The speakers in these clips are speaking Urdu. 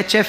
HF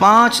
5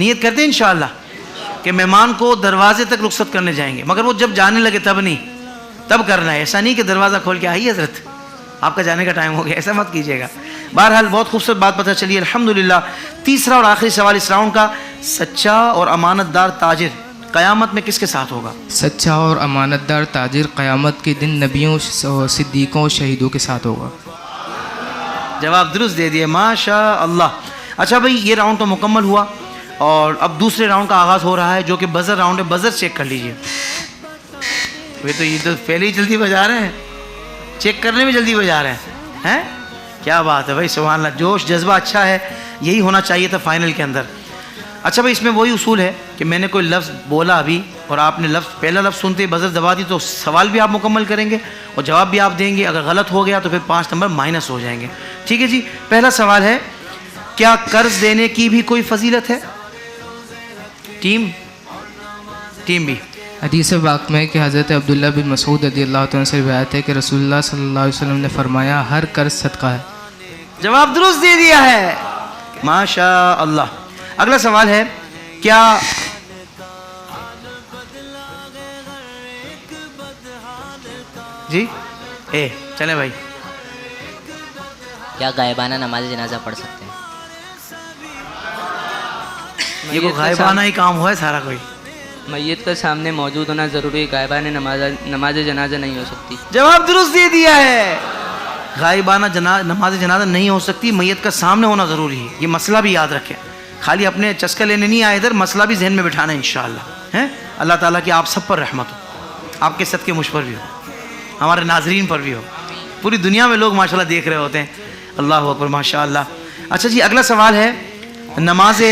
نیت کرتے ہیں انشاءاللہ کہ مہمان کو دروازے تک رخصت کرنے جائیں گے, مگر وہ جب جانے لگے تب نہیں, تب کرنا ہے. ایسا نہیں کہ دروازہ کھول کے آئیے حضرت آپ کا جانے کا ٹائم ہو گیا, ایسا مت کیجیے گا. بہرحال بہت خوبصورت بات پتہ چلی الحمدللہ. تیسرا اور آخری سوال اس راؤنڈ کا, سچا اور امانت دار تاجر قیامت میں کس کے ساتھ ہوگا؟ سچا اور امانت دار تاجر قیامت کے دن نبیوں, صدیقوں, شہیدوں کے ساتھ ہوگا. جواب درست دے دیے, ماشاء اللہ. اچھا بھائی, یہ راؤنڈ تو مکمل ہوا اور اب دوسرے راؤنڈ کا آغاز ہو رہا ہے جو کہ بزر راؤنڈ ہے. بزر چیک کر لیجئے. یہ تو پہلے ہی جلدی بجا رہے ہیں, چیک کرنے میں جلدی بجا رہے ہیں. کیا بات ہے بھائی, سبحان اللہ, جوش جذبہ اچھا ہے, یہی ہونا چاہیے تھا فائنل کے اندر. اچھا بھائی, اس میں وہی اصول ہے کہ میں نے کوئی لفظ بولا ابھی اور آپ نے پہلا لفظ سنتے بزر دبا دی تو سوال بھی آپ مکمل کریں گے اور جواب بھی آپ دیں گے. اگر غلط ہو گیا تو پھر 5 نمبر مائنس ہو جائیں گے. ٹھیک ہے جی. پہلا سوال ہے, کیا قرض دینے کی بھی کوئی فضیلت ہے؟ ٹیم بھی. حدیث پاک میں کہ حضرت عبداللہ بن مسعود رضی اللہ عنہ سے روایت ہے کہ رسول اللہ صلی اللہ علیہ وسلم نے فرمایا ہر قرض صدقہ ہے. جواب درست دے دیا ہے, ماشاء اللہ. اگلا سوال ہے, کیا جی چلیں بھائی, کیا غائبانہ نماز جنازہ پڑھ سکتے ہیں؟ یہ کوئی غائبانہ ہی کام ہوا ہے سارا کوئی. میت کا سامنے موجود ہونا ضروری ہے, غائبانہ نماز جنازہ نہیں ہو سکتی. جواب درست دے دیا ہے, غائبانہ نماز جنازہ نہیں ہو سکتی, میت کا سامنے ہونا ضروری ہے. یہ مسئلہ بھی یاد رکھیں, خالی اپنے چسکا لینے نہیں آئے ادھر, مسئلہ بھی ذہن میں بٹھانا ہے انشاءاللہ. اللہ تعالیٰ کی آپ سب پر رحمت ہو, آپ کے صدقے مجھ پر بھی ہو, ہمارے ناظرین پر بھی ہو. پوری دنیا میں لوگ ماشاءاللہ دیکھ رہے ہوتے ہیں. اللہ اکبر, ماشاءاللہ. اچھا جی, اگلا سوال ہے, نماز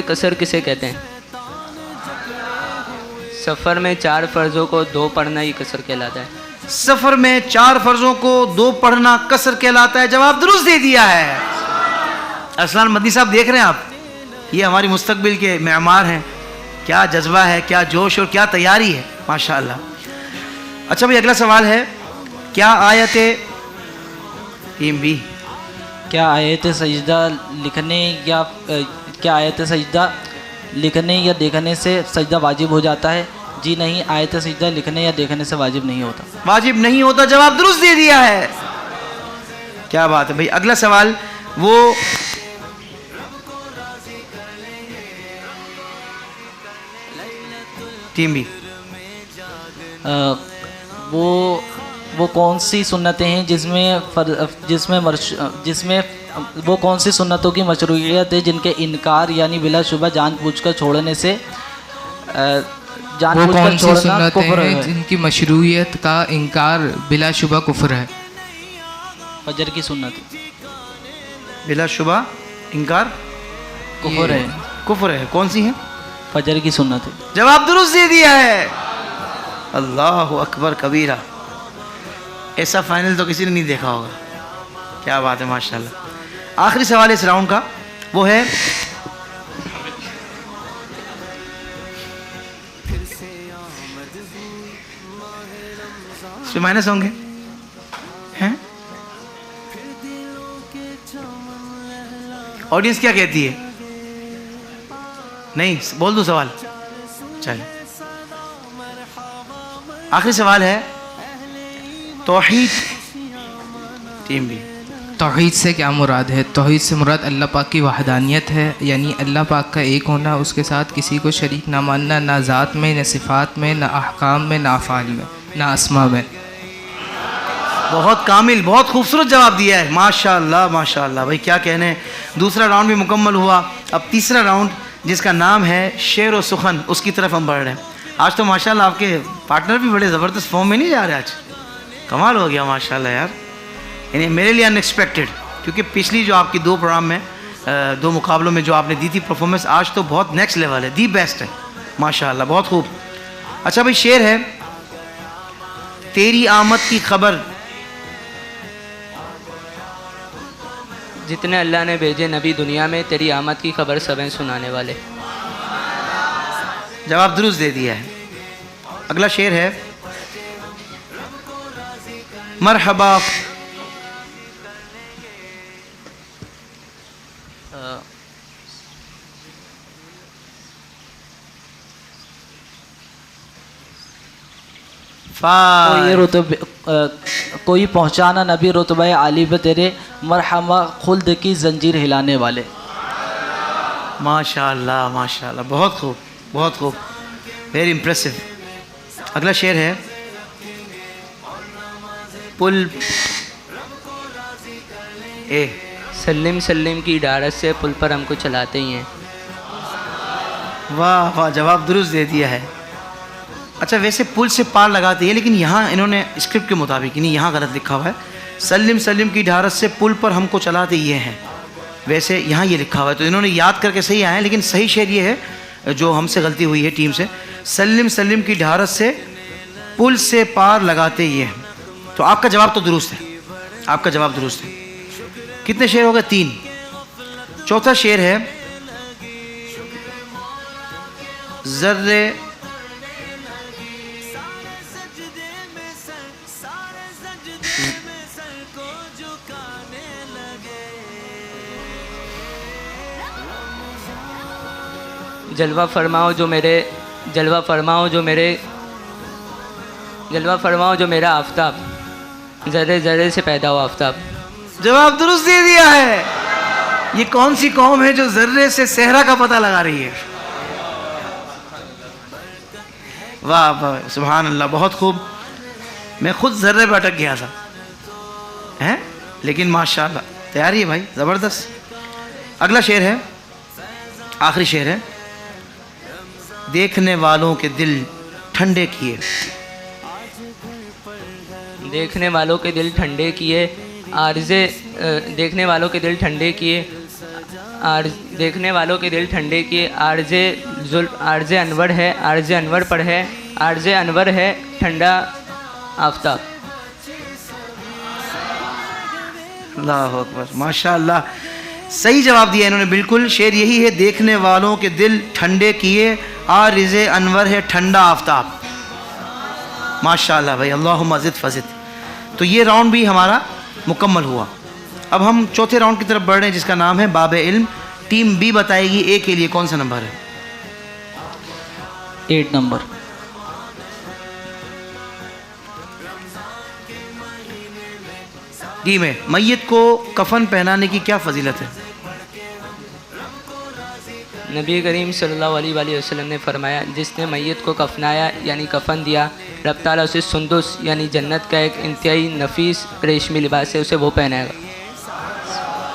قصر کسے کہتے ہیں؟ سفر میں 4 فرضوں کو 2 پڑھنا ہی قصر کہلاتا ہے. سفر میں 4 فرضوں کو 2 پڑھنا قصر کہلاتا ہے. جواب درست دے دیا ہے. ارسلان مدنی صاحب دیکھ رہے ہیں آپ, یہ ہماری مستقبل کے معمار ہیں. کیا جذبہ ہے, کیا جوش اور کیا تیاری ہے, ماشاءاللہ. اچھا بھائی, اگلا سوال ہے, کیا آیت ٹیم بھی کیا آیت سجدہ لکھنے یا دیکھنے سے سجدہ واجب ہو جاتا ہے؟ جی نہیں, آیت سجدہ لکھنے یا دیکھنے سے واجب نہیں ہوتا. واجب نہیں ہوتا. جواب درست دے دیا ہے. کیا بات ہے بھائی. اگلا سوال, وہ ٹیم بھی وہ کون سی سنتیں ہیں جس میں وہ کون سی سنتوں کی مشروعیت ہے جن کے انکار یعنی بلا شبہ جان بوجھ کر چھوڑنے سے وہ کون سی سنتیں ہیں جن کی مشروعیت کا انکار بلا شبہ کفر ہے؟ فجر کی سنت بلا شبہ انکار کفر ہے. کون سی ہے؟ فجر کی سنت ہے. جواب درست دے دیا ہے. اللہ اکبر کبیرہ, ایسا فائنل تو کسی نے نہیں دیکھا ہوگا. کیا بات ہے, ماشاءاللہ. آخری سوال اس راؤنڈ کا وہ ہے, اس میں مائنس ہوں گے آڈینس کیا کہتی ہے؟ نہیں بول دو سوال. چلیں, آخری سوال ہے, توحید ٹیم بھی. توحید سے کیا مراد ہے؟ توحید سے مراد اللہ پاک کی وحدانیت ہے, یعنی اللہ پاک کا ایک ہونا, اس کے ساتھ کسی کو شریک نہ ماننا, نہ ذات میں, نہ صفات میں, نہ احکام میں, نہ افعال میں, نہ اسما میں. بہت کامل, بہت خوبصورت جواب دیا ہے, ماشاءاللہ ماشاءاللہ. بھائی کیا کہنے, دوسرا راؤنڈ بھی مکمل ہوا. اب تیسرا راؤنڈ جس کا نام ہے شعر و سخن, اس کی طرف ہم بڑھ رہے ہیں. آج تو ماشاءاللہ آپ کے پارٹنر بھی بڑے زبردست فارم میں نہیں جا رہے, آج کمال ہو گیا ماشاءاللہ یار. یعنی میرے لیے ان ایکسپیکٹڈ, کیونکہ پچھلی جو آپ کی 2 پروگرام میں 2 مقابلوں میں جو آپ نے دی تھی پرفارمنس, آج تو بہت نیکسٹ لیول ہے, دی بیسٹ ہے ماشاءاللہ, بہت خوب. اچھا بھائی, شعر ہے, تیری آمد کی خبر جتنے اللہ نے بھیجے نبی دنیا میں, تیری آمد کی خبر سبیں سنانے والے. جواب درست دے دیا ہے. اگلا شعر ہے, کوئی پہنچانا نبی رتبہ عالی پہ تیرے مرحمہ خلد کی زنجیر ہلانے والے. ماشاء اللہ بہت خوب بہت خوب, ویری امپریسو. اگلا شعر ہے پل اے سلم سلم کی ڈارت سے پل پر ہم کو چلاتے ہی ہیں. واہ واہ, جواب درست دے دیا ہے. اچھا ویسے پل سے پار لگاتے ہیں, لیکن یہاں انہوں نے اسکرپٹ کے مطابق نہیں, یہاں غلط لکھا ہوا ہے. سلم سلم کی ڈھارت سے پل پر ہم کو چلاتے یہ ہیں, ویسے یہاں یہ لکھا ہوا ہے. تو انہوں نے یاد کر کے صحیح آئے ہیں, لیکن صحیح شعر یہ ہے جو ہم سے غلطی ہوئی ہے ٹیم سے. سلم سلم کی ڈھارت سے پل سے پار لگاتے یہ ہیں. تو آپ کا جواب تو درست ہے, آپ کا جواب درست ہے. کتنے شعر ہو گئے؟ 3. چوتھا شعر ہے ذرے جلوہ فرماؤ جو میرے جلوہ فرماؤ جو میرے جلوہ فرماؤ جو میرا آفتاب, ذرے ذرے سے پیدا ہوا آفتاب. جواب درست دے دیا ہے. یہ کون سی قوم ہے جو ذرے سے صحرا کا پتہ لگا رہی ہے؟ واہ واہ, سبحان اللہ, بہت خوب. میں خود ذرے پہ اٹک گیا تھا, لیکن ماشاءاللہ تیاری ہے بھائی, زبردست. اگلا شعر ہے, آخری شعر ہے. دیکھنے والوں کے دل ٹھنڈے کیے, دیکھنے والوں کے دل ٹھنڈے کیے عارضے دیکھنے والوں کے دل ٹھنڈے کیے دیکھنے والوں کے دل ٹھنڈے کیے عارض انور ہے, عارض انور پر ہے, عارض انور ہے ٹھنڈا آفتاب. اللہ اکبر, ماشاء اللہ, صحیح جواب دیا انہوں نے بالکل. شعر یہی ہے, دیکھنے والوں کے دل ٹھنڈے کیے عارض انور ہے ٹھنڈا آفتاب. ماشاء اللہ بھائی, اللہم زد فزد. تو یہ راؤنڈ بھی ہمارا مکمل ہوا. اب ہم چوتھے راؤنڈ کی طرف بڑھ رہے ہیں جس کا نام ہے باب علم. ٹیم بی بتائے گی اے کے لیے کون سا نمبر ہے. 8 نمبر. جی میں میت کو کفن پہنانے کی کیا فضیلت ہے؟ نبی کریم صلی اللہ علیہ وآلہ وسلم نے فرمایا, جس نے میت کو کفنایا یعنی کفن دیا, رب تعالیٰ اسے سندس یعنی جنت کا ایک انتہائی نفیس ریشمی لباس ہے, اسے وہ پہنائے گا.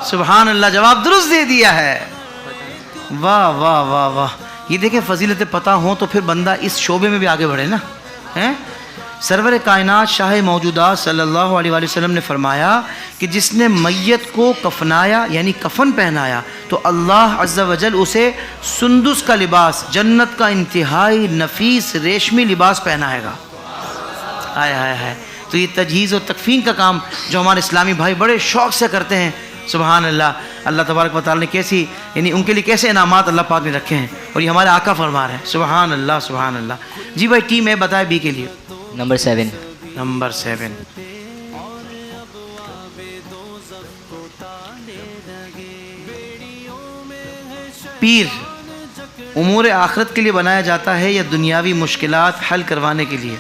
سبحان اللہ, جواب درست دے دیا ہے. واہ واہ واہ واہ. یہ دیکھیں فضیلتیں پتہ ہوں تو پھر بندہ اس شعبے میں بھی آگے بڑھے نا. سرور کائنات شاہ موجودات صلی اللہ علیہ وآلہ وسلم نے فرمایا کہ جس نے میت کو کفنایا یعنی کفن پہنایا تو اللہ عز و جل اسے سندس کا لباس, جنت کا انتہائی نفیس ریشمی لباس پہنائے گا. ہائے ہائے ہائے. تو یہ تجہیز و تکفین کا کام جو ہمارے اسلامی بھائی بڑے شوق سے کرتے ہیں, سبحان اللہ. اللہ تبارک و تعالیٰ نے کیسی یعنی ان کے لیے کیسے انعامات اللہ پاک نے رکھے ہیں, اور یہ ہمارے آقا فرما رہے ہیں. سبحان اللہ سبحان اللہ. جی بھائی ٹیم اے بتائے بی کے لیے. نمبر 7. نمبر 7. پیر امور آخرت کے لیے بنایا جاتا ہے یا دنیاوی مشکلات حل کروانے کے لیے؟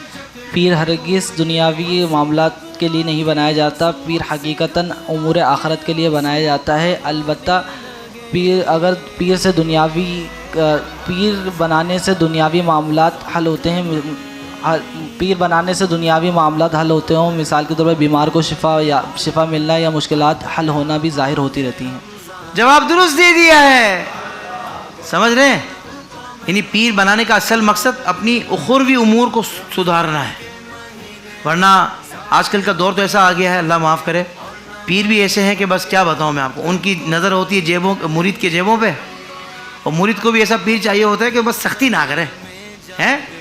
پیر ہرگز دنیاوی معاملات کے لیے نہیں بنایا جاتا. پیر حقیقتاً امور آخرت کے لیے بنایا جاتا ہے. البتہ پیر سے دنیاوی پیر بنانے سے دنیاوی معاملات حل ہوتے ہیں. پیر بنانے سے دنیاوی معاملات حل ہوتے ہوں, مثال کے طور پر بیمار کو شفا ملنا یا مشکلات حل ہونا بھی ظاہر ہوتی رہتی ہیں. جواب درست دے دیا ہے. سمجھ رہے ہیں, یعنی پیر بنانے کا اصل مقصد اپنی اخروی امور کو سدھارنا ہے. ورنہ آج کل کا دور تو ایسا آ گیا ہے, اللہ معاف کرے, پیر بھی ایسے ہیں کہ بس کیا بتاؤں میں آپ کو, ان کی نظر ہوتی ہے جیبوں مرید کے جیبوں پہ, اور مرید کو بھی ایسا پیر چاہیے ہوتا ہے کہ بس سختی نہ کرے.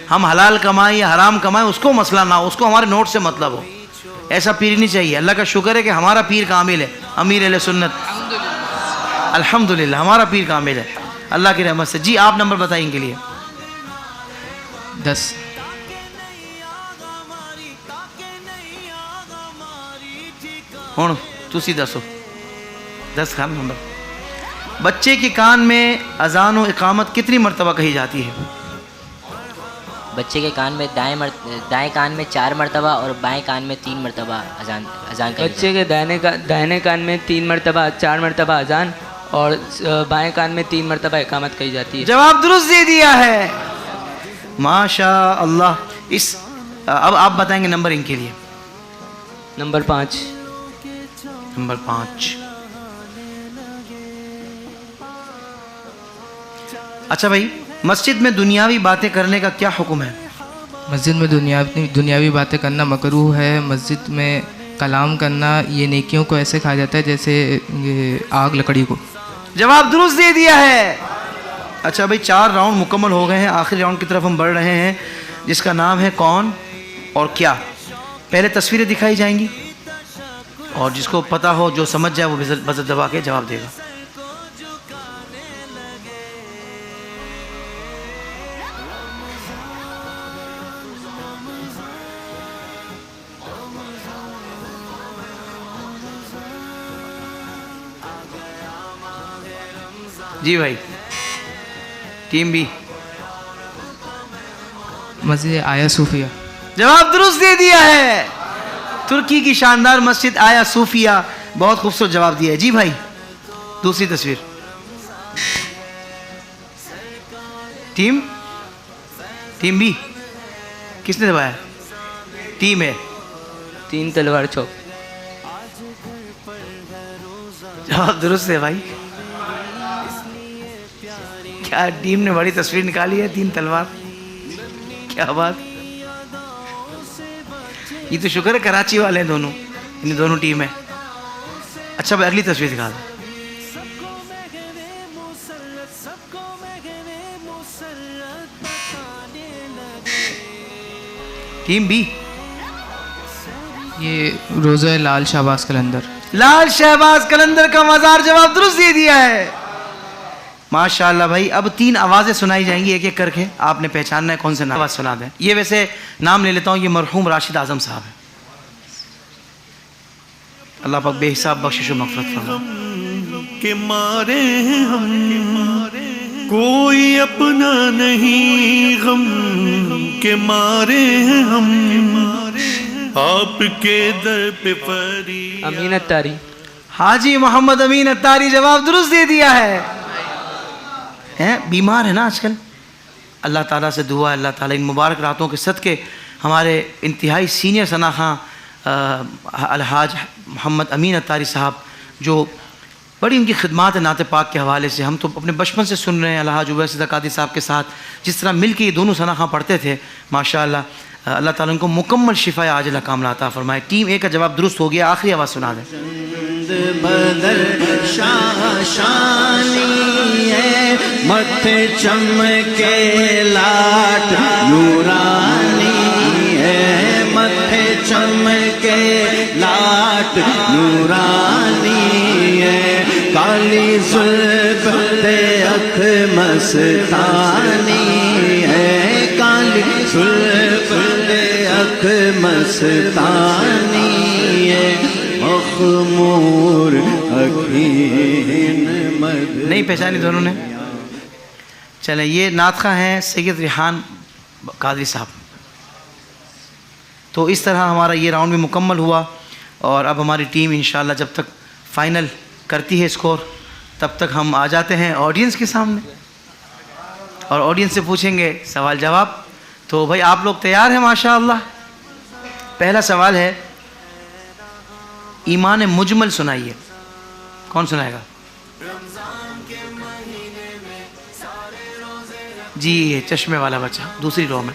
ہم حلال کمائیں یا حرام کمائیں اس کو مسئلہ نہ ہو, اس کو ہمارے نوٹ سے مطلب ہو. ایسا پیر نہیں چاہیے. اللہ کا شکر ہے کہ ہمارا پیر کامل ہے, امیر اہل سنت, الحمدللہ ہمارا پیر کامل ہے اللہ کی رحمت سے. جی آپ نمبر بتائیں ان کے لیے. 10. ہوں تسی دسو 10 خان نمبر. بچے کے کان میں اذان و اقامت کتنی مرتبہ کہی جاتی ہے؟ بچے کے کان میں دائیں کان میں 4 مرتبہ اور بائیں کان میں 3 مرتبہ اذان کہی بچے کے دائیں کان میں 3 مرتبہ 4 مرتبہ اذان اور بائیں کان میں 3 مرتبہ اقامت کہی جاتی ہے. جواب درست دے دیا ہے, ماشاء اللہ. اب آپ بتائیں گے نمبر ان کے لیے. نمبر 5. نمبر 5. اچھا بھائی, مسجد میں دنیاوی باتیں کرنے کا کیا حکم ہے؟ مسجد میں دنیاوی باتیں کرنا مکروہ ہے. مسجد میں کلام کرنا یہ نیکیوں کو ایسے کھا جاتا ہے جیسے آگ لکڑی کو. جواب درست دے دیا ہے. اچھا بھائی, 4 راؤنڈ مکمل ہو گئے ہیں. آخری راؤنڈ کی طرف ہم بڑھ رہے ہیں جس کا نام ہے کون اور کیا. پہلے تصویریں دکھائی جائیں گی اور جس کو پتہ ہو, جو سمجھ جائے وہ بزر دبا کے جواب دے گا. جی بھائی, ٹیم بی. مسجد آیا صوفیہ. جواب درست دے دیا ہے. ترکی کی شاندار مسجد آیا صوفیہ. بہت خوبصورت جواب دیا ہے. جی بھائی, دوسری تصویر. ٹیم بی کس نے دبایا؟ ٹیم ہے 3 تلوار چوک. جواب درست ہے بھائی. کیا ٹیم نے بڑی تصویر نکالی ہے, 3 تلوار. کیا بات. یہ تو شکر ہے کراچی والے ہیں دونوں, ان دونوں ٹیم ہیں. اچھا بھائی, اگلی تصویر دکھا دیں. Team B. یہ روزہ لال شہباز قلندر. لال شہباز قلندر کا مزار. جواب درست دے دیا ہے. ماشاءاللہ بھائی. اب 3 آوازیں سنائی جائیں گی ایک ایک کر کے. آپ نے پہچاننا ہے کون سے آواز سنا دیں. یہ ویسے نام لے لیتا ہوں, یہ مرحوم راشد اعظم صاحب ہیں. اللہ پاک بے حساب بخشش و مغفرت فرمائے. کہ مارے ہیں ہم کوئی اپنا نہیں غم کے مارے ہیں ہم آپ کے در پہ فریاد. امین اتاری. حاجی محمد امین اتاری. جواب درست دے دیا ہے. بیمار ہے نا آج کل. اللہ تعالیٰ سے دعا ہے اللہ تعالیٰ ان مبارک راتوں کے صدقے ہمارے انتہائی سینئر ثنا خاں الحاج محمد امین اتاری صاحب, جو بڑی ان کی خدمات ہے نعت پاک کے حوالے سے. ہم تو اپنے بچپن سے سن رہے ہیں الحاج عبید صدیق قادری صاحب کے ساتھ جس طرح مل کے یہ دونوں ثنا خاں پڑھتے تھے. ماشاءاللہ اللہ تعالیٰ ان کو مکمل شفا عاجلہ کاملہ عطا فرمائے. ٹیم اے کا جواب درست ہو گیا. آخری آواز سنا دیں. بدر شاہ شانی ہے متھے چمکے لاٹ نورانی ہے متھے چمکے لاٹ نورانی ہے کالی زلف دے اکھ مستانی ہے کالی زلف دے اکھ مستانی ہے مخمور نہیں پہچانی دونوں نے. چلیں, یہ نعت خواں ہیں سید ریحان قادری صاحب. تو اس طرح ہمارا یہ راؤنڈ بھی مکمل ہوا اور اب ہماری ٹیم انشاءاللہ جب تک فائنل کرتی ہے اسکور تب تک ہم آ جاتے ہیں آڈینس کے سامنے اور آڈینس سے پوچھیں گے سوال جواب. تو بھائی آپ لوگ تیار ہیں ماشاءاللہ. پہلا سوال ہے ایمان مجمل سنائیے. کون سنائے گا؟ جی یہ چشمے والا بچہ دوسری رو میں.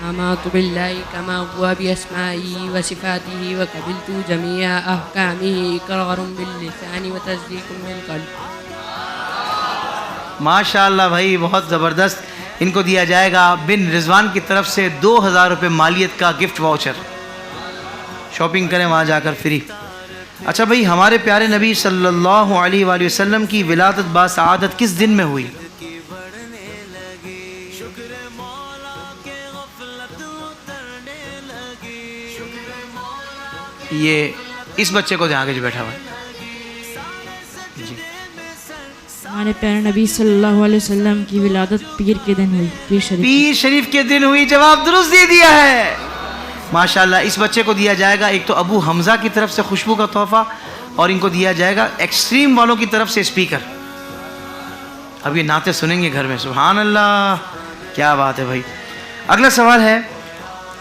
آمنت بالله كما هو بأسمائه وصفاته وقبلت جميع أحكامه إقرار باللسان وتصديق بالقلب. ماشاءاللہ بھائی بہت زبردست. ان کو دیا جائے گا بن رضوان کی طرف سے 2000 روپے مالیت کا گفٹ واؤچر. شاپنگ کریں وہاں جا کر فری. اچھا بھائی, ہمارے پیارے نبی صلی اللہ علیہ وآلہ وسلم کی ولادت باسعادت کس دن میں ہوئی؟ یہ اس بچے کو دیں آگے جو بیٹھا ہوا ہے. جی ہمارے پیارے نبی صلی اللہ علیہ وسلم کی ولادت پیر کے دن ہوئی. پیر شریف کے دن ہوئی. جواب درست دے دیا ہے ماشاءاللہ. اس بچے کو دیا جائے گا ایک تو ابو حمزہ کی طرف سے خوشبو کا تحفہ, اور ان کو دیا جائے گا ایکسٹریم والوں کی طرف سے اسپیکر. اب یہ نعتیں سنیں گے گھر میں. سبحان اللہ, کیا بات ہے بھائی. اگلا سوال ہے,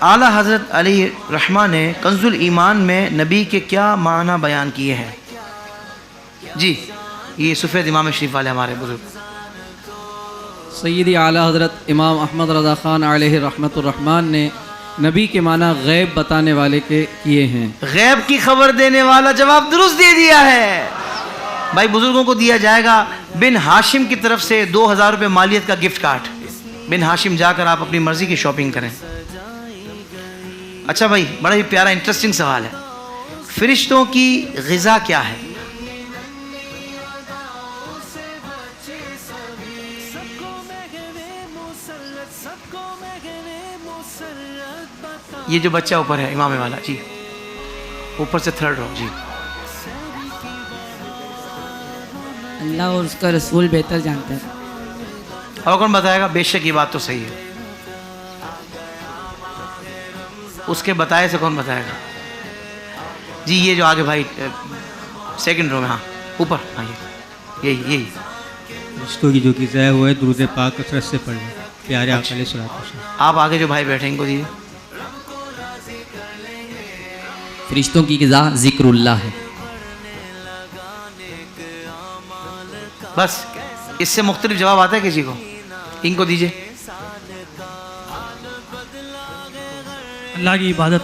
اعلیٰ حضرت علیہ رحمہ نے کنز الایمان میں نبی کے کیا معنی بیان کیے ہیں؟ جی یہ سفید امام شریف والے ہمارے بزرگ. سیدی اعلیٰ حضرت امام احمد رضا خان علیہ رحمۃ الرحمن نے نبی کے معنی غیب بتانے والے کے کیے ہیں. غیب کی خبر دینے والا. جواب درست دے دیا ہے بھائی. بزرگوں کو دیا جائے گا بن ہاشم کی طرف سے 2000 روپے مالیت کا گفٹ کارڈ. بن ہاشم جا کر آپ اپنی مرضی کی شاپنگ کریں. اچھا بھائی, بڑا ہی پیارا انٹرسٹنگ سوال ہے. فرشتوں کی غذا کیا ہے؟ یہ جو بچہ اوپر ہے امام والا, جی اوپر سے تھرڈ رو. جی اللہ اور اس کا رسول بہتر جانتا ہے. اور کون بتائے گا؟ بے شک یہ بات تو صحیح ہے. اس کے بتائے سے کون بتائے گا؟ جی یہ جو آگے بھائی سیکنڈ رو میں, ہاں اوپر, ہاں یہی رشتوں کی جو غذا ہے وہ ہے درود پاک کثرت سے پڑھنا. پیارے آقا علیہ الصلوۃ والسلام. آپ آگے جو بھائی بیٹھے ان کو دیجیے. فرشتوں کی غذا ذکر اللہ ہے. بس اس سے مختلف جواب آتا ہے کسی کو؟ ان کو دیجیے. اللہ کی عبادت.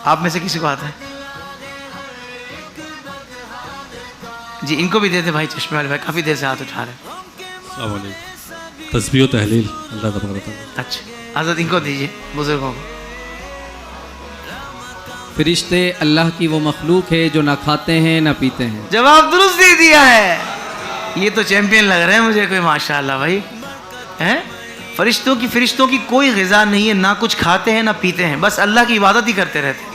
آپ میں سے کسی کو آتا ہے؟ جی ان کو بھی دیتے بھائی چشمے والے بھائی, کافی دیر سے ہاتھ اٹھا رہے ہیں. السلام علیکم. تسبیح و تحلیل اللہ تبارک و تعالی. اچھا حضرت ان کو دیجیے بزرگوں کو. فرشتے اللہ کی وہ مخلوق ہے جو نہ کھاتے ہیں نہ پیتے ہیں. جواب درست دے دیا ہے. یہ تو چیمپئن لگ رہے ہیں مجھے کوئی ماشاءاللہ بھائی. فرشتوں کی کوئی غذا نہیں ہے, نہ کچھ کھاتے ہیں نہ پیتے ہیں, بس اللہ کی عبادت ہی کرتے رہتے ہیں,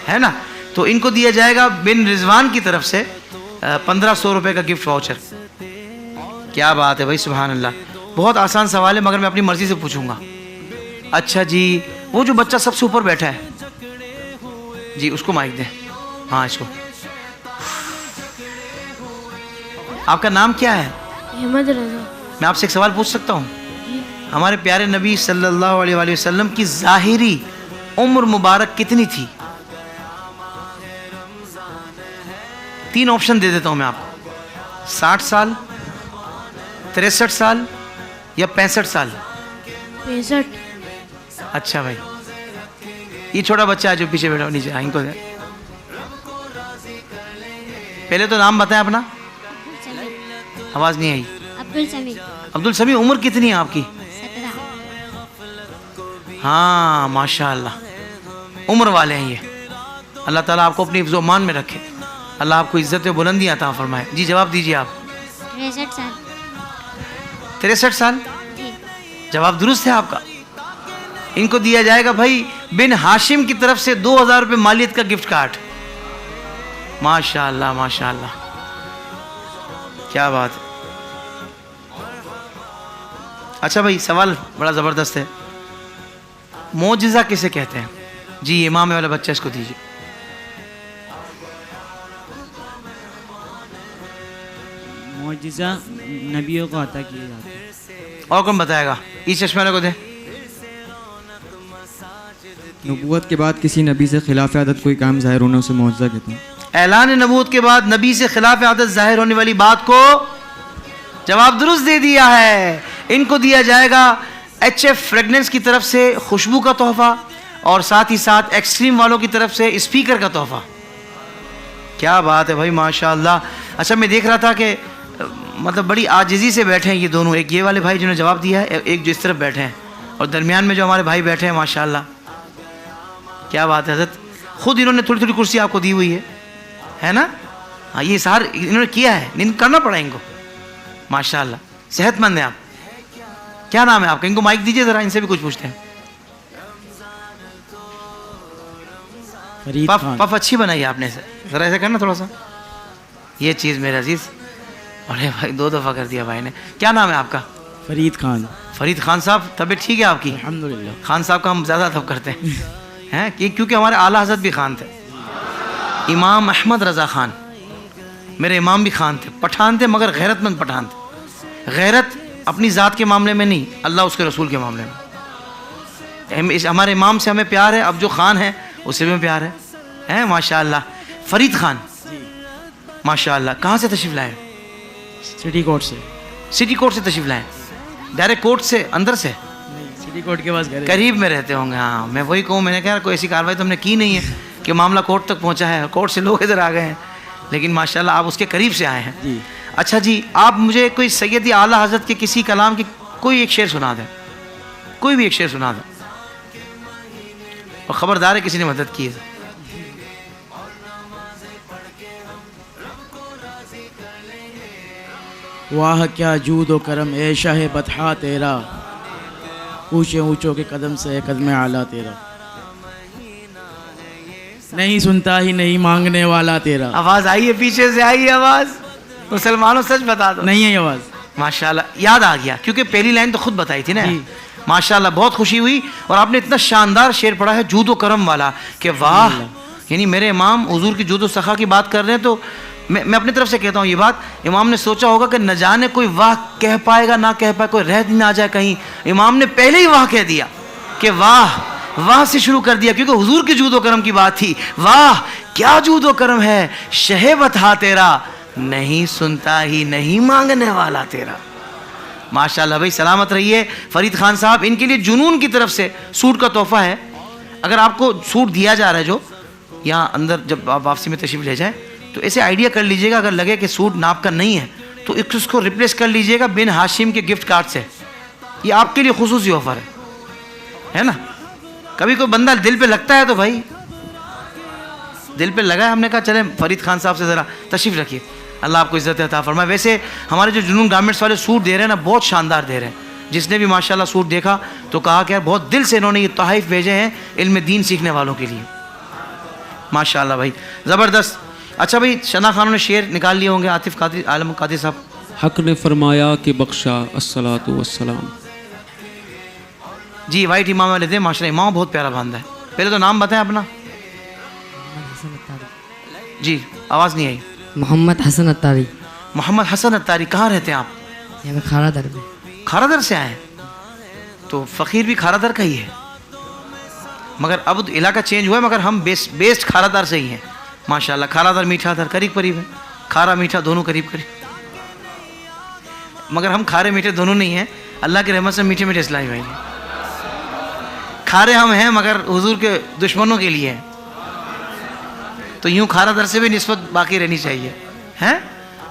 ہے نا. تو ان کو دیا جائے گا بن رضوان کی طرف سے 1500 روپے کا گفٹ واؤچر. کیا بات ہے بھائی, سبحان اللہ. بہت آسان سوال ہے مگر میں اپنی مرضی سے پوچھوں گا. اچھا جی وہ جو بچہ سب سے اوپر بیٹھا ہے, جی اس کو مائک دیں. ہاں اس کو. آپ کا نام کیا ہے؟ احمد رضا. میں آپ سے ایک سوال پوچھ سکتا ہوں؟ ہمارے پیارے نبی صلی اللہ علیہ وآلہ وسلم کی ظاہری عمر مبارک کتنی تھی؟ 3 آپشن دے دیتا ہوں میں آپ کو. 60 سال, 63 سال یا 65 سال؟ 65. اچھا بھائی, یہ چھوٹا بچہ ہے جو پیچھے بیٹھا نیچے, ان کو دیں. پہلے تو نام بتائیں اپنا. آواز نہیں آئی. عبد السمیع. عمر کتنی ہے آپ کی؟ 17. ہاں ماشاءاللہ عمر والے ہیں یہ. اللہ تعالیٰ آپ کو اپنی حفظ و امان میں رکھے, اللہ آپ کو عزت و بلندی عطا فرمائے. جی جواب دیجیے آپ. 63 سال. 63 سال جواب درست ہے آپ کا. ان کو دیا جائے گا بھائی بن ہاشم کی طرف سے 2000 روپے مالیت کا گفٹ کارڈ. ماشاءاللہ ماشاءاللہ, کیا بات ہے. اچھا بھائی سوال بڑا زبردست ہے. معجزہ کسے کہتے ہیں؟ جی امام والا بچہ اس کو دیجیے. معجزہ نبیوں کو عطا کیے جاتے ہیں. اور کون بتائے گا؟ اس چشمے والے کو دیں. نبوت کے بعد کسی نبی سے خلاف عادت کوئی کام ظاہر ہونے سے معجزہ کہتے ہیں. اعلان نبوت کے بعد نبی سے خلاف عادت ظاہر ہونے والی بات کو جواب درست دے دیا ہے. ان کو دیا جائے گا HF فریگننس کی طرف سے خوشبو کا تحفہ, اور ساتھ ہی ساتھ ایکسٹریم والوں کی طرف سے اسپیکر کا تحفہ. کیا بات ہے بھائی ماشاءاللہ. اچھا میں دیکھ رہا تھا کہ مطلب بڑی عاجزی سے بیٹھے ہیں یہ دونوں. ایک یہ والے بھائی جنہوں نے جواب دیا ہے, ایک جو اس طرف بیٹھے ہیں, اور درمیان میں جو ہمارے بھائی بیٹھے ہیں ماشاءاللہ. کیا بات ہے حضرت, خود انہوں نے تھوڑی تھوڑی کرسی آپ کو دی ہوئی ہے نا. ہاں یہ سار انہوں نے کیا ہے, ان کرنا پڑا ان کو ماشاءاللہ. صحت مند ہیں آپ. کیا نام ہے آپ کا؟ ان کو مائک دیجیے ذرا, ان سے بھی کچھ پوچھتے ہیں. فرید خان. پف اچھی بنائی آپ نے، ذرا ایسا کرنا تھوڑا سا. یہ چیز میرے عزیز، ارے بھائی 2 دفعہ کر دیا بھائی نے. کیا نام ہے آپ کا؟ فرید خان. فرید خان صاحب، طبیعت ٹھیک ہے آپ کی؟ الحمدللہ. خان صاحب کا ہم زیادہ ادب کرتے ہیں کیونکہ ہمارے اعلیٰ حضرت بھی خان تھے. امام احمد رضا خان میرے امام بھی خان تھے، پٹھان تھے مگر غیرت مند پٹھان تھے. غیرت اپنی ذات کے معاملے میں نہیں، اللہ اس کے رسول کے معاملے میں. ہمارے امام سے ہمیں پیار ہے، اب جو خان ہے اس سے بھی پیار ہے ماشاء اللہ. فرید خان ماشاء اللہ، کہاں سے تشریف لائے؟ سٹی کورٹ سے. سٹی کورٹ سے تشریف لائے؟ ڈائریکٹ کورٹ سے اندر سے؟ سٹی کورٹ کے پاس گھر قریب میں رہتے ہوں گے. ہاں میں وہی کہوں، میں نے کہا کوئی ایسی کارروائی تو ہم نے کی نہیں ہے کہ معاملہ کورٹ تک پہنچا ہے، کورٹ سے لوگ ادھر آ گئے ہیں، لیکن ماشاءاللہ آپ اس کے قریب سے آئے ہیں. جی. اچھا جی، آپ مجھے کوئی سیدی اعلیٰ حضرت کے کسی کلام کی کوئی ایک شعر سنا دیں، کوئی بھی ایک شعر سنا دیں، اور خبردار ہے کسی نے مدد کی ہے. واہ کیا جود و کرم اے شاہ بطحا تیرا، اونچے اونچوں کے قدم سے قدم اعلیٰ تیرا، نہیں سنتا ہی نہیں مانگنے والا تیرا. آواز آئی ہے پیچھے سے، آئی ہے آواز. مسلمانوں سچ بتا دو. نہیں ہے آواز. ماشاءاللہ یاد آ گیا، کیونکہ پہلی لائن تو خود بتائی تھی نا. ماشاءاللہ بہت خوشی ہوئی. اور آپ نے اتنا شاندار شعر پڑھا ہے جود و کرم والا کہ واہ. یعنی میرے امام حضور کی جود و سخا کی بات کر رہے ہیں، تو میں اپنی طرف سے کہتا ہوں یہ بات، امام نے سوچا ہوگا کہ نہ جانے کوئی واہ کہہ پائے گا نہ کہہ پائے، کوئی رہ نہ جائے کہیں. امام نے پہلے ہی واہ کہہ دیا کہ واہ، واہ سے شروع کر دیا، کیونکہ حضور کی جود و کرم کی بات تھی. واہ کیا جود و کرم ہے شہ بطحا تیرا، نہیں سنتا ہی نہیں مانگنے والا تیرا. ماشاءاللہ بھائی سلامت رہیے. فرید خان صاحب، ان کے لیے جنون کی طرف سے سوٹ کا تحفہ ہے. اگر آپ کو سوٹ دیا جا رہا ہے جو یہاں اندر، جب آپ واپسی میں تشریف لے جائیں تو ایسے آئیڈیا کر لیجئے گا، اگر لگے کہ سوٹ ناپ کا نہیں ہے تو اس کو ریپلیس کر لیجئے گا بن ہاشم کے گفٹ کارڈ سے. یہ آپ کے لیے خصوصی آفر ہے نا. کبھی کوئی بندہ دل پہ لگتا ہے تو بھائی دل پہ لگا ہے، ہم نے کہا چلیں فرید خان صاحب سے ذرا تشریف رکھیے، اللہ آپ کو عزت عطا فرمائے. ویسے ہمارے جو جنون گارمنٹس والے سوٹ دے رہے ہیں نا، بہت شاندار دے رہے ہیں. جس نے بھی ماشاءاللہ سوٹ دیکھا تو کہا کہ یار بہت دل سے انہوں نے یہ تحائف بھیجے ہیں علم دین سیکھنے والوں کے لیے. ماشاءاللہ بھائی زبردست. اچھا بھائی، شنا خانوں نے شعر نکال لیے ہوں گے. عاطف قادری، عالم قادری صاحب. حق نے فرمایا کہ بخشا الصلاۃ والسلام. جی وائٹ امام والے دے. ماشاءاللہ امام بہت پیارا باندھا ہے. پہلے تو نام بتائیں اپنا. جی آواز نہیں آئی. محمد حسن اتاری. محمد حسن اتاری، کہاں رہتے ہیں آپ؟ یہاں کھارا در میں. کھارا در سے آئے ہیں؟ تو فقیر بھی کھارا در کا ہی ہے، مگر اب علاقہ چینج ہوا ہے، مگر ہم بیسڈ کھارا در سے ہی ہیں. ماشاءاللہ کھارا در میٹھا در قریب قریب ہے، کھارا میٹھا دونوں قریب قریب، مگر ہم کھارے میٹھے دونوں نہیں ہیں. اللہ کی رحمت سے میٹھے میٹھے اسلامی بھائی ہیں. کھارے ہم ہیں مگر حضور کے دشمنوں کے لیے ہیں، تو یوں کھارا در سے بھی نسبت باقی رہنی چاہیے. ہیں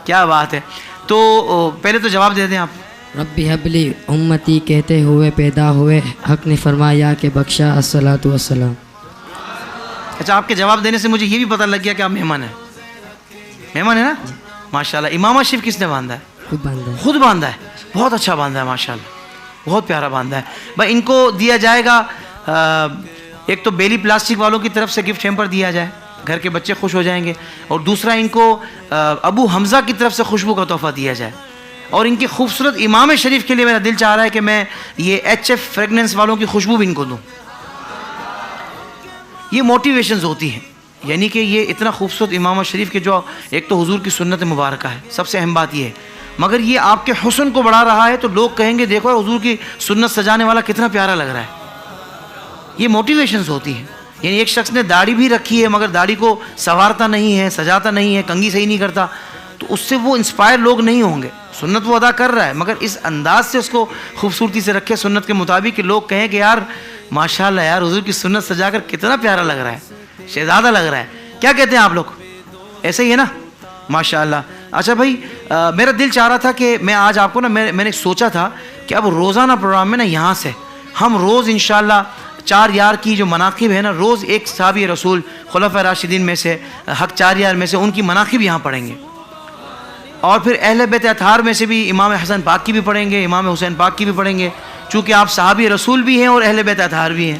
کیا بات ہے. تو پہلے تو جواب دے دیں آپ. ربی حبلی امتی کہتے ہوئے پیدا ہوئے، حق نے فرمایا کہ بخشا الصلاۃ والسلام. اچھا، آپ کے جواب دینے سے مجھے یہ بھی پتہ لگ گیا کہ آپ مہمان ہیں. مہمان ہے نا. ماشاءاللہ امامہ شریف کس نے باندھا ہے؟ خود باندھا ہے. خود باندھا ہے. بہت اچھا باندھا ہے ماشاءاللہ، بہت پیارا باندھا ہے. بھائی ان کو دیا جائے گا، ایک تو بیلی پلاسٹک والوں کی طرف سے گفٹ ہیمپر دیا جائے، گھر کے بچے خوش ہو جائیں گے. اور دوسرا ان کو ابو حمزہ کی طرف سے خوشبو کا تحفہ دیا جائے. اور ان کی خوبصورت امام شریف کے لیے میرا دل چاہ رہا ہے کہ میں یہ ایچ ایف فریگننس والوں کی خوشبو بھی ان کو دوں. یہ موٹیویشنز ہوتی ہیں، یعنی کہ یہ اتنا خوبصورت امام شریف کے جو ایک تو حضور کی سنت مبارکہ ہے، سب سے اہم بات یہ ہے، مگر یہ آپ کے حسن کو بڑھا رہا ہے. تو لوگ کہیں گے دیکھو حضور کی سنت سجانے والا کتنا پیارا لگ رہا ہے. یہ موٹیویشنز ہوتی ہیں. یعنی ایک شخص نے داڑھی بھی رکھی ہے مگر داڑھی کو سنوارتا نہیں ہے، سجاتا نہیں ہے، کنگھی صحیح نہیں کرتا، تو اس سے وہ انسپائر لوگ نہیں ہوں گے. سنت وہ ادا کر رہا ہے مگر اس انداز سے اس کو خوبصورتی سے رکھے سنت کے مطابق کہ لوگ کہیں کہ یار ماشاءاللہ یار حضور کی سنت سجا کر کتنا پیارا لگ رہا ہے، شہزادہ لگ رہا ہے. کیا کہتے ہیں آپ لوگ؟ ایسے ہی ہے نا ماشاءاللہ. اچھا بھائی، میرا دل چاہ رہا تھا کہ میں آج آپ کو نا، میں نے سوچا تھا کہ اب روزانہ پروگرام میں نا یہاں سے ہم روز انشاءاللہ 4 یار کی جو مناقب ہے نا، روز ایک صحابی رسول خلفاء راشدین میں سے، حق 4 یار میں سے ان کی مناقب یہاں پڑھیں گے. اور پھر اہل بیت اطہار میں سے بھی امام حسن پاک کی بھی پڑھیں گے، امام حسین پاک کی بھی پڑھیں گے، چونکہ آپ صحابی رسول بھی ہیں اور اہل بیت اطہار بھی ہیں.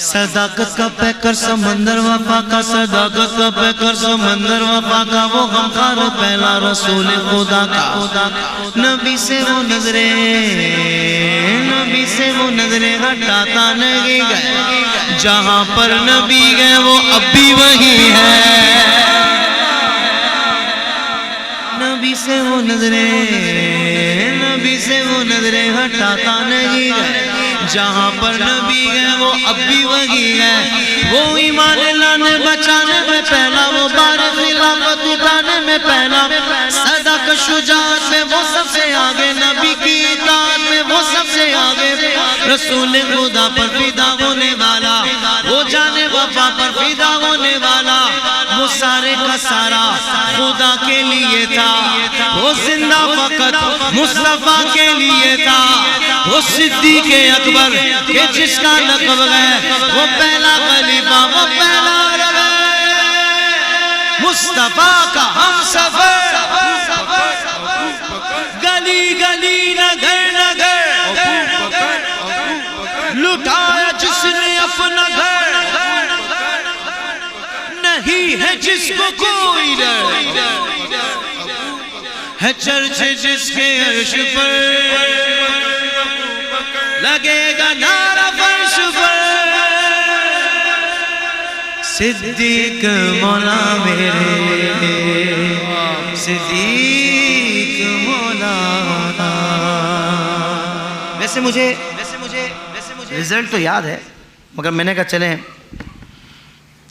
صداقت کا پیکر سمندر وفا کا، صداقت کا پیکر سمندر وفا کا، وہ غمخوار پہلا رسول خدا کا، نبی سے وہ نظریں ہٹاتا نہیں گئے، جہاں پر نبی گئے وہ اب بھی وہی ہے، نبی سے وہ نظریں ہٹاتا نہیں گئے، جہاں پر نبی گئے وہ اب بھی وہی ہے، وہ ایمان لانے بچانے میں پہلا، وہ بار خلافت اٹھانے میں پہلا، صداقت شجاعت میں وہ سب سے آگے، نبی کی اطاعت میں وہ سب سے آگے، رسول خدا پر فدا ہونے والا، وہ جانے وفا پر فدا ہونے والا، وہ سارے کا سارا خدا کے لیے تھا، وہ زندہ فقط مصطفیٰ کے لیے تھا، وہ صدیق اکبر کہ جس کا لقب ہے، وہ پہلا خلیفہ، وہ پہلا مصطفیٰ کا ہم سفر، گلی گلی نگر نگر لٹایا جس نے اپنا گھر، نہیں ہے جس کو کوئی ڈر، ہے چرچ جس کے عرش پر، لگے گا نعرہ فرش پر، صدیق مولا میرے، صدیق مولا۔ ویسے مجھے رزلٹ تو یاد ہے، مگر میں نے کہا چلیں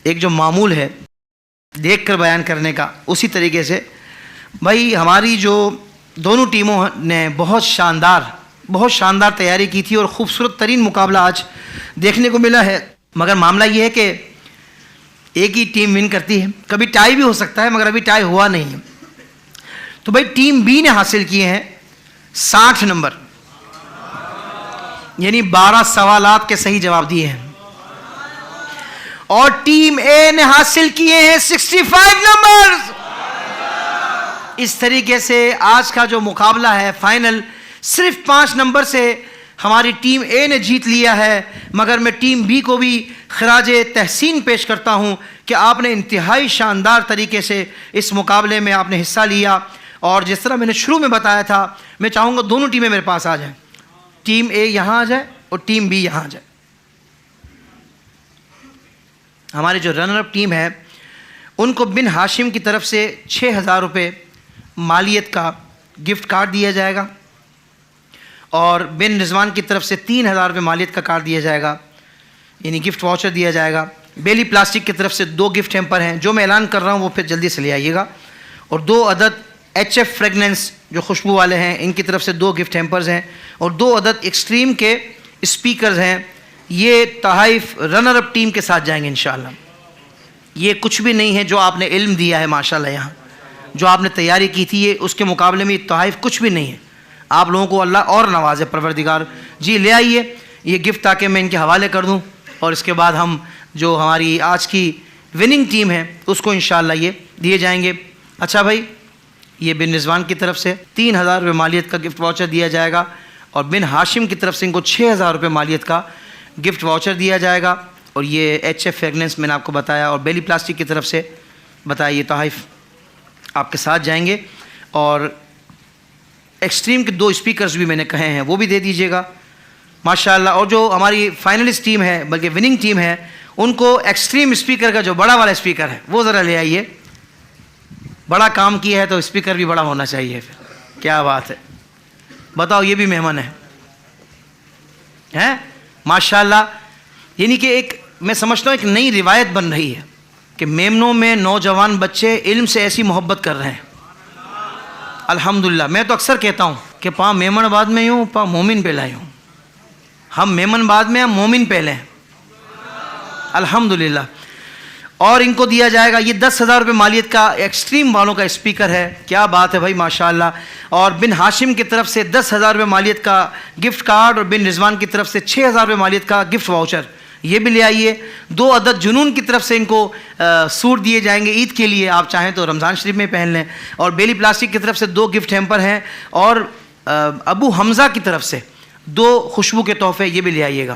ایک جو معمول ہے دیکھ کر بیان کرنے کا، اسی طریقے سے بھائی ہماری جو دونوں ٹیموں نے بہت شاندار تیاری کی تھی، اور خوبصورت ترین مقابلہ آج دیکھنے کو ملا ہے، مگر معاملہ یہ ہے کہ ایک ہی ٹیم ون کرتی ہے، کبھی ٹائی بھی ہو سکتا ہے، مگر ابھی ٹائی ہوا نہیں ہے۔ تو بھائی ٹیم بی نے حاصل کیے ہیں 60 نمبر، یعنی 12 سوالات کے صحیح جواب دیے ہیں، اور ٹیم اے نے حاصل کیے ہیں 65 نمبر۔ اس طریقے سے آج کا جو مقابلہ ہے فائنل صرف 5 نمبر سے ہماری ٹیم اے نے جیت لیا ہے، مگر میں ٹیم بی کو بھی خراج تحسین پیش کرتا ہوں کہ آپ نے انتہائی شاندار طریقے سے اس مقابلے میں آپ نے حصہ لیا، اور جس طرح میں نے شروع میں بتایا تھا، میں چاہوں گا دونوں ٹیمیں میرے پاس آ جائیں، ٹیم اے یہاں آ جائے اور ٹیم بی یہاں آ جائے۔ ہماری جو رنر اپ ٹیم ہے ان کو بن ہاشم کی طرف سے 6000 روپے مالیت کا گفٹ کارڈ دیا جائے گا، اور بن رضوان کی طرف سے 3000 روپے مالیت کا کارڈ دیا جائے گا، یعنی گفٹ واؤچر دیا جائے گا۔ بیلی پلاسٹک کی طرف سے 2 گفٹ ہیمپر ہیں، جو میں اعلان کر رہا ہوں وہ پھر جلدی سے لے آئیے گا، اور 2 عدد ایچ ایف فریگننس جو خوشبو والے ہیں ان کی طرف سے 2 گفٹ ہیمپرز ہیں، اور 2 عدد ایکسٹریم کے اسپیکرز ہیں۔ یہ تحائف رنر اپ ٹیم کے ساتھ جائیں گے انشاءاللہ۔ یہ کچھ بھی نہیں ہے جو آپ نے علم دیا ہے ماشاءاللہ، یہاں جو آپ نے تیاری کی تھی، یہ اس کے مقابلے میں تحائف کچھ بھی نہیں ہے۔ آپ لوگوں کو اللہ اور نوازے پروردگار۔ جی لے آئیے یہ گفٹ تاکہ میں ان کے حوالے کر دوں، اور اس کے بعد ہم جو ہماری آج کی وننگ ٹیم ہے اس کو انشاءاللہ یہ دیے جائیں گے۔ اچھا بھائی، یہ بن رضوان کی طرف سے 3000 روپے مالیت کا گفٹ واؤچر دیا جائے گا، اور بن ہاشم کی طرف سے ان کو 6000 روپے مالیت کا گفٹ واؤچر دیا جائے گا، اور یہ ایچ ایف فریگننس میں نے آپ کو بتایا، اور بیلی پلاسٹک کی طرف سے بتایا یہ تحائف آپ کے ساتھ جائیں گے، اور ایکسٹریم کے 2 اسپیکرز بھی میں نے کہے ہیں وہ بھی دے دیجیے گا ماشاءاللہ۔ اور جو ہماری فائنلسٹ ٹیم ہے بلکہ وننگ ٹیم ہے ان کو ایکسٹریم اسپیکر کا جو بڑا والا اسپیکر ہے وہ ذرا لے آئیے، بڑا کام کیا ہے تو اسپیکر بھی بڑا ہونا چاہیے، پھر کیا بات ہے، بتاؤ یہ بھی مہمان ہے ماشاءاللہ۔ یعنی کہ ایک میں سمجھتا ہوں ایک نئی روایت بن رہی ہے کہ میمنوں میں نوجوان بچے علم سے ایسی محبت کر رہے ہیں الحمدللہ۔ میں تو اکثر کہتا ہوں کہ پا میمن آباد میں ہوں پا مومن پہ لائے ہوں، ہم میمن آباد میں ہم مومن پہلے ہیں الحمدللہ۔ اور ان کو دیا جائے گا یہ 10,000 روپے مالیت کا ایکسٹریم والوں کا اسپیکر ہے، کیا بات ہے بھائی ماشاءاللہ۔ اور بن ہاشم کی طرف سے 10,000 روپے مالیت کا گفٹ کارڈ، اور بن رضوان کی طرف سے 6,000 روپے مالیت کا گفٹ واؤچر، یہ بھی لے آئیے۔ 2 عدد جنون کی طرف سے ان کو سوٹ دیے جائیں گے عید کے لیے، آپ چاہیں تو رمضان شریف میں پہن لیں۔ اور بیلی پلاسٹک کی طرف سے 2 گفٹ ہیمپر ہیں، اور ابو حمزہ کی طرف سے 2 خوشبو کے تحفے، یہ بھی لے آئیے گا